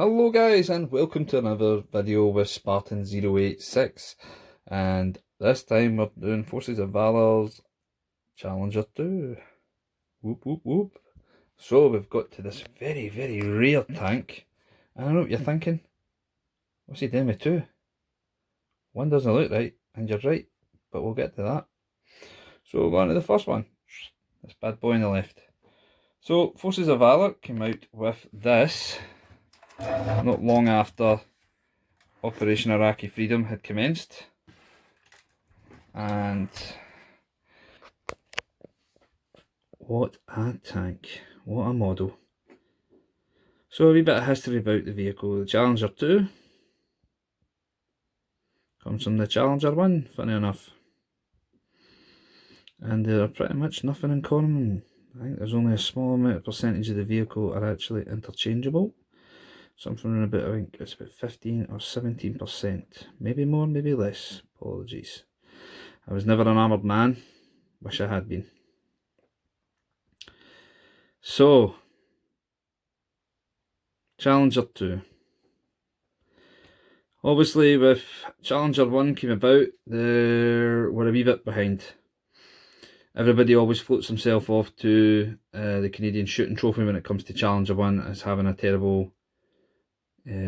Hello guys, and welcome to another video with Spartan 086, and this time we're doing Forces of Valor's Challenger 2. Whoop whoop whoop. So we've got to this very rare tank, and I know what you're thinking, what's he doing with two? One doesn't look right, and you're right, but we'll get to that. So we're going to the first one, this bad boy on the left. So Forces of Valor came out with this not long after Operation Iraqi Freedom had commenced, and what a tank, what a model. So a wee bit of history about the vehicle. The Challenger 2 comes from the Challenger 1, funny enough, and they're pretty much nothing in common. I think there's only a small amount of percentage of the vehicle are actually interchangeable. Something about, I think it's about 15 or 17%, maybe more, maybe less, apologies. I was never an armoured man, wish I had been. So, Challenger 2. Obviously, with Challenger 1 came about, they were a wee bit behind. Everybody always floats himself off to the Canadian shooting trophy when it comes to Challenger 1 as having a terrible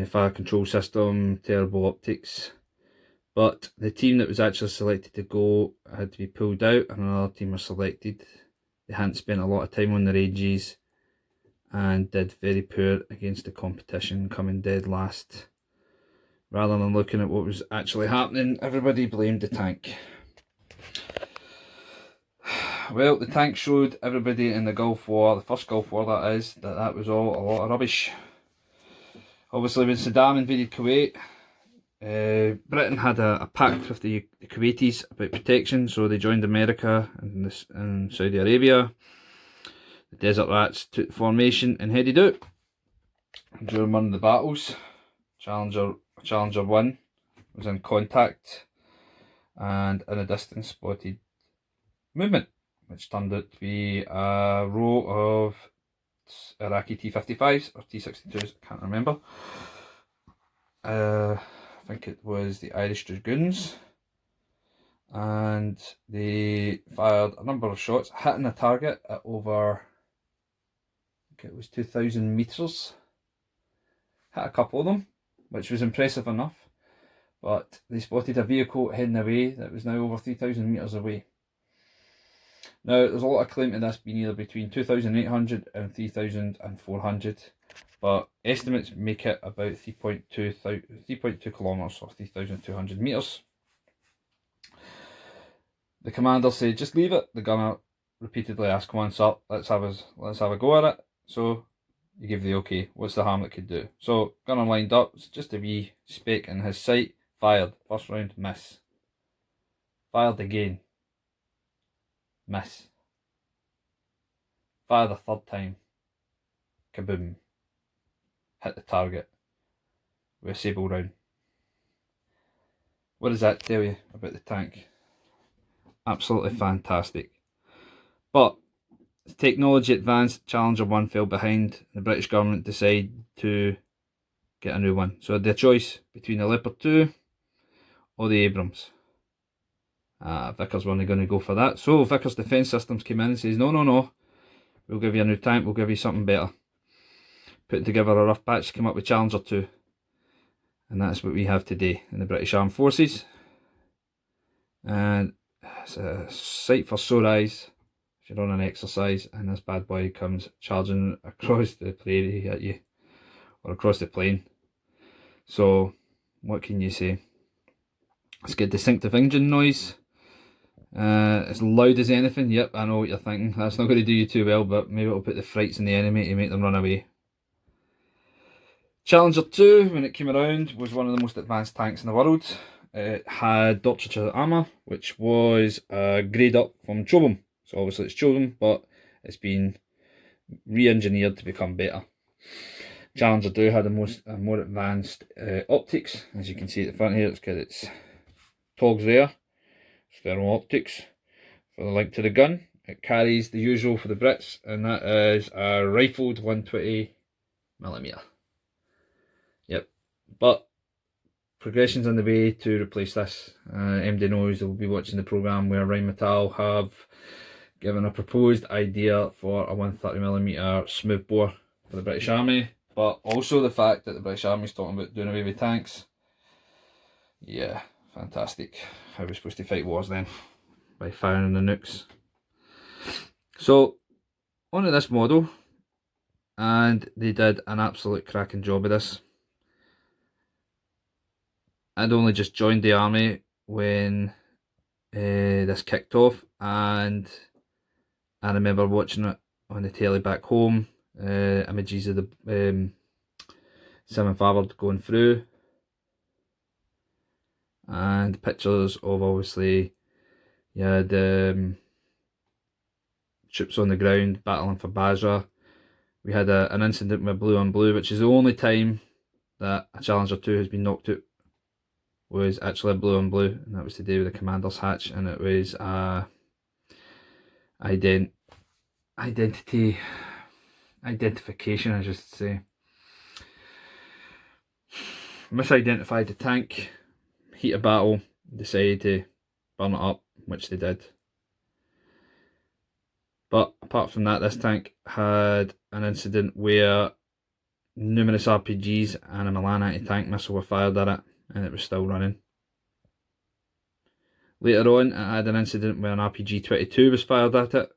fire control system, terrible optics. But the team that was actually selected to go had to be pulled out, and another team was selected. They hadn't spent a lot of time on their ages and did very poor against the competition, coming dead last. Rather than looking at what was actually happening, everybody blamed the tank. Well, the tank showed everybody in the Gulf War, the first Gulf War that is, that was all a lot of rubbish. Obviously when Saddam invaded Kuwait, Britain had a pact with the Kuwaitis about protection, so they joined America and Saudi Arabia. The Desert Rats took the formation and headed out. During one of the battles, Challenger 1 was in contact and in a distance spotted movement, which turned out to be a row of Iraqi T-55s or T-62s, I can't remember. I think it was the Irish Dragoons, and they fired a number of shots, hitting a target at over, I think it was 2,000 metres. Hit a couple of them, which was impressive enough, but they spotted a vehicle heading away that was now over 3,000 metres away. Now, there's a lot of claim to this being either between 2,800 and 3,400, but estimates make it about 3.2 kilometres or 3,200 metres. The commander said, just leave it. The gunner repeatedly asked, come on sir, let's have a go at it. So you give the okay, what's the harm it could do? So gunner lined up, it's just a wee speck in his sight, fired, first round, miss. Fired again, miss. Fired a third time, kaboom, hit the target with a sable round. What does that tell you about the tank? Absolutely fantastic. But as technology advanced, Challenger 1 fell behind. The British government decided to get a new one. So they had a choice between the Leopard 2 or the Abrams. Vickers weren't going to go for that. So Vickers Defence Systems came in and says, no, we'll give you a new tank, we'll give you something better. Putting together a rough patch, came up with Challenger 2. And that's what we have today in the British Armed Forces. And it's a sight for sore eyes if you're on an exercise and this bad boy comes charging across the prairie at you, or across the plain. So what can you say? It's got distinctive engine noise. It's loud as anything. Yep, I know what you're thinking. That's not going to do you too well, but maybe it'll put the frights in the enemy to make them run away. Challenger 2, when it came around, was one of the most advanced tanks in the world. It had Dortrecher armour, which was a grade up from Chobham. So obviously it's Chobham, but it's been re-engineered to become better. Challenger 2 had more advanced optics. As you can see at the front here, it's got its togs there, thermal optics for the link to the gun. It carries the usual for the Brits, and that is a rifled 120mm. But progression's on the way to replace this. MD knows they'll be watching the programme where Rheinmetall have given a proposed idea for a 130mm smoothbore for the British Army, but also the fact that the British Army's talking about doing away with tanks. Yeah, fantastic. How are we supposed to fight wars then? By firing the nukes. So, onto this model, and they did an absolute cracking job of this. I'd only just joined the army when this kicked off, and I remember watching it on the telly back home, images of the Sim and Valor going through, and pictures of obviously the troops on the ground battling for Basra. We had an incident with Blue on Blue, which is the only time that a Challenger 2 has been knocked out, was actually a Blue on Blue, and that was to do with the commander's hatch, and it was identification, I should say. Misidentified the tank, heat of battle, decided to burn it up, which they did. But apart from that, this tank had an incident where numerous RPGs and a Milan anti-tank missile were fired at it, and it was still running. Later on, it had an incident where an RPG-22 was fired at it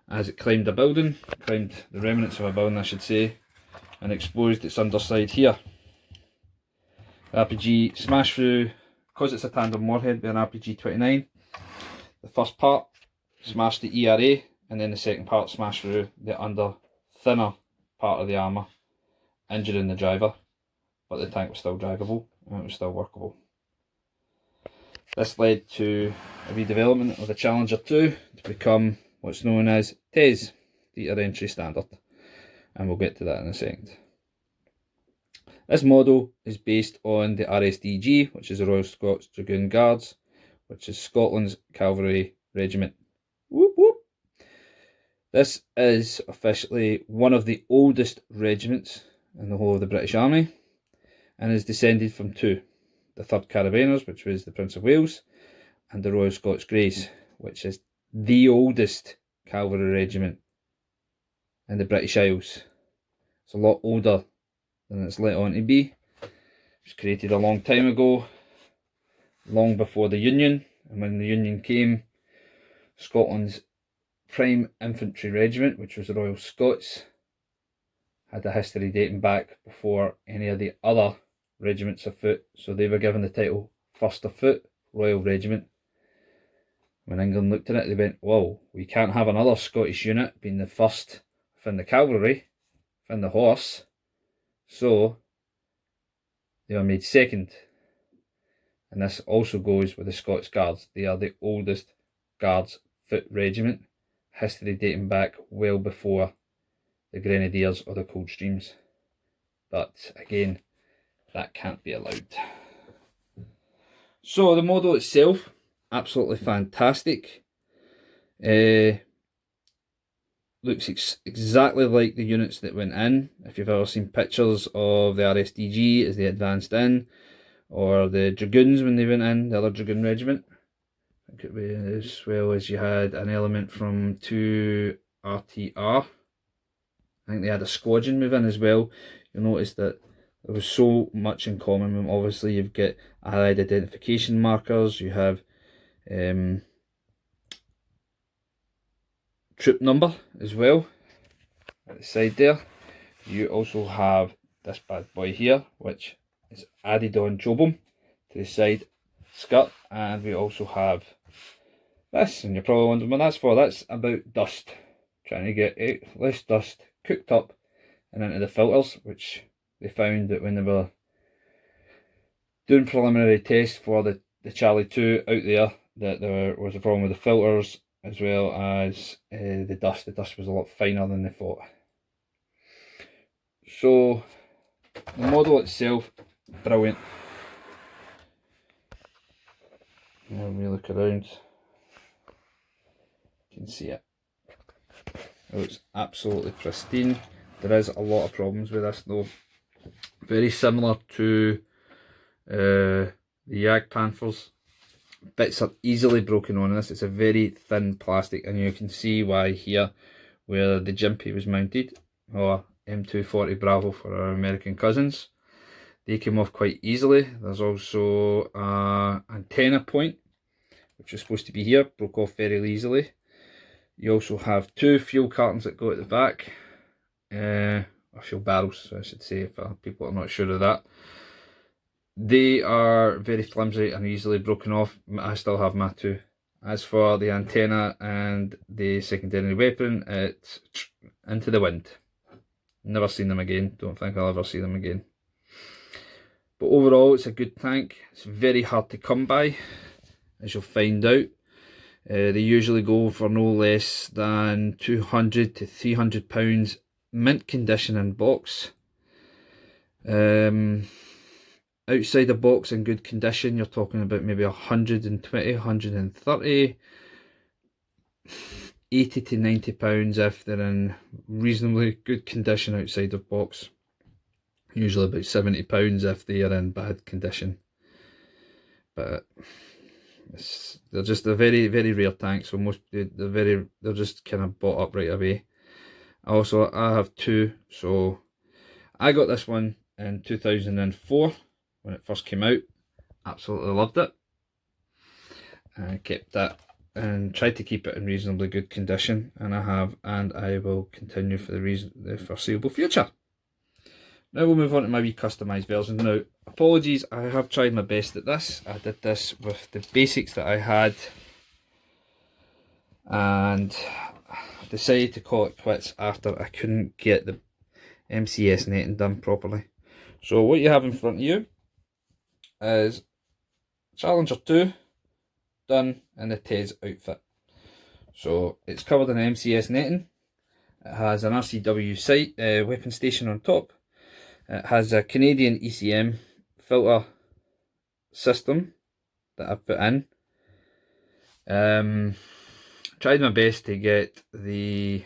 as it climbed a building, climbed the remnants of a building I should say, and exposed its underside here. The RPG smashed through, because it's a tandem warhead with an RPG-29, the first part smashed the ERA, and then the second part smashed through the under thinner part of the armour, injuring the driver, but the tank was still drivable and it was still workable. This led to a redevelopment of the Challenger 2 to become what's known as TES, Theatre Entry Standard, and we'll get to that in a second. This model is based on the RSDG, which is the Royal Scots Dragoon Guards, which is Scotland's cavalry regiment. Whoop whoop. This is officially one of the oldest regiments in the whole of the British Army, and is descended from two: the 3rd Carabiners, which was the Prince of Wales, and the Royal Scots Greys, which is the oldest cavalry regiment in the British Isles. It's a lot older than it's let on to be. It was created a long time ago, long before the Union, and when the Union came, Scotland's prime infantry regiment, which was the Royal Scots, had a history dating back before any of the other regiments of foot, so they were given the title 1st of Foot, Royal Regiment. When England looked at it, they went, whoa, we can't have another Scottish unit being the first within the cavalry, within the horse, so they were made second. And this also goes with the Scots Guards. They are the oldest Guards foot regiment, history dating back well before the Grenadiers or the Coldstreams. But again, that can't be allowed. So the model itself, absolutely fantastic. Looks exactly like the units that went in. If you've ever seen pictures of the RSDG as they advanced in, or the Dragoons when they went in, the other Dragoon regiment, I think it was, as well as you had an element from 2 RTR. I think they had a squadron move in as well. You'll notice that there was so much in common. Obviously you've got allied identification markers, you have troop number as well at the side there. You also have this bad boy here, which is added on Jobum to the side skirt, and we also have this, and you're probably wondering what that's for. That's about dust, trying to get less dust cooked up and into the filters, which they found that when they were doing preliminary tests for the Charlie 2 out there, that there was a problem with the filters as well as the dust. The dust was a lot finer than they thought. So the model itself, brilliant. When we look around, you can see it. It looks absolutely pristine. There is a lot of problems with this though. Very similar to the Yag Panthers. Bits are easily broken on this. It's a very thin plastic, and you can see why here where the Jimpy was mounted, or M240 Bravo for our American cousins. They came off quite easily. There's also an antenna point, which is supposed to be here, broke off very easily. You also have two fuel cartons that go at the back, or fuel barrels, I should say, for people that are not sure of that. They are very flimsy and easily broken off. I still have my two. As for the antenna and the secondary weapon, it's into the wind. Never seen them again. Don't think I'll ever see them again. But overall, it's a good tank. It's very hard to come by, as you'll find out. They usually go for no less than £200 to £300 mint condition in box. Outside the box in good condition, you're talking about maybe 120, 130, 80 to £90 if they're in reasonably good condition outside the box. Usually about £70 if they are in bad condition. But they're just a very, very rare tank, so they're just kind of bought up right away. Also, I have two, so I got this one in 2004 when it first came out. Absolutely loved it. I kept that and tried to keep it in reasonably good condition, and I have, and I will continue for the foreseeable future. Now we'll move on to my wee customised version. Now, apologies, I have tried my best at this. I did this with the basics that I had, and decided to call it quits after I couldn't get the MCS netting done properly. So what you have in front of you is Challenger 2 done in the TES outfit. So it's covered in MCS netting. It has an RCW sight weapon station on top. It has a Canadian ECM filter system that I've put in. Tried my best to get the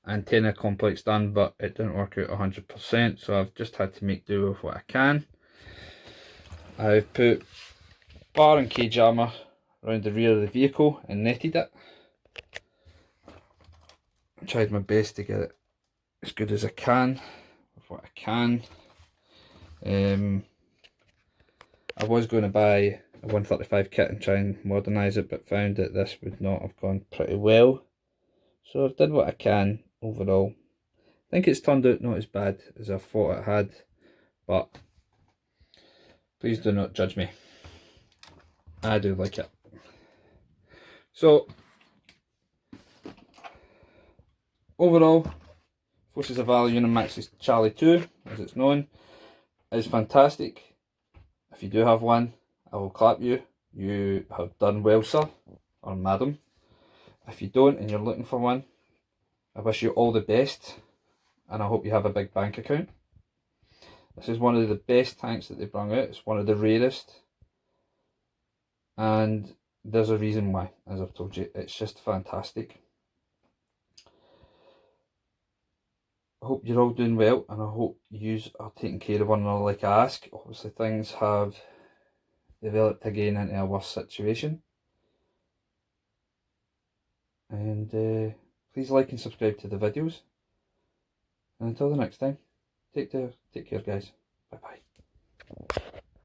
antenna complex done, but it didn't work out 100%, so I've just had to make do with what I can. I've put bar and cage armour around the rear of the vehicle and netted it. I tried my best to get it as good as I can with what I can. I was going to buy a 135 kit and try and modernise it, but found that this would not have gone pretty well. So I've done what I can overall. I think it's turned out not as bad as I thought it had, but please do not judge me. I do like it. So overall, Forces of Valor Unimax's Charlie 2, as it's known, is fantastic. If you do have one, I will clap you. You have done well, sir or madam. If you don't and you're looking for one, I wish you all the best, and I hope you have a big bank account. This is one of the best tanks that they brought out. It's one of the rarest, and there's a reason why, as I've told you. It's just fantastic. I hope you're all doing well, and I hope you are taking care of one another like I ask. Obviously things have developed again into a worse situation. And please like and subscribe to the videos. And until the next time, take care guys. Bye bye.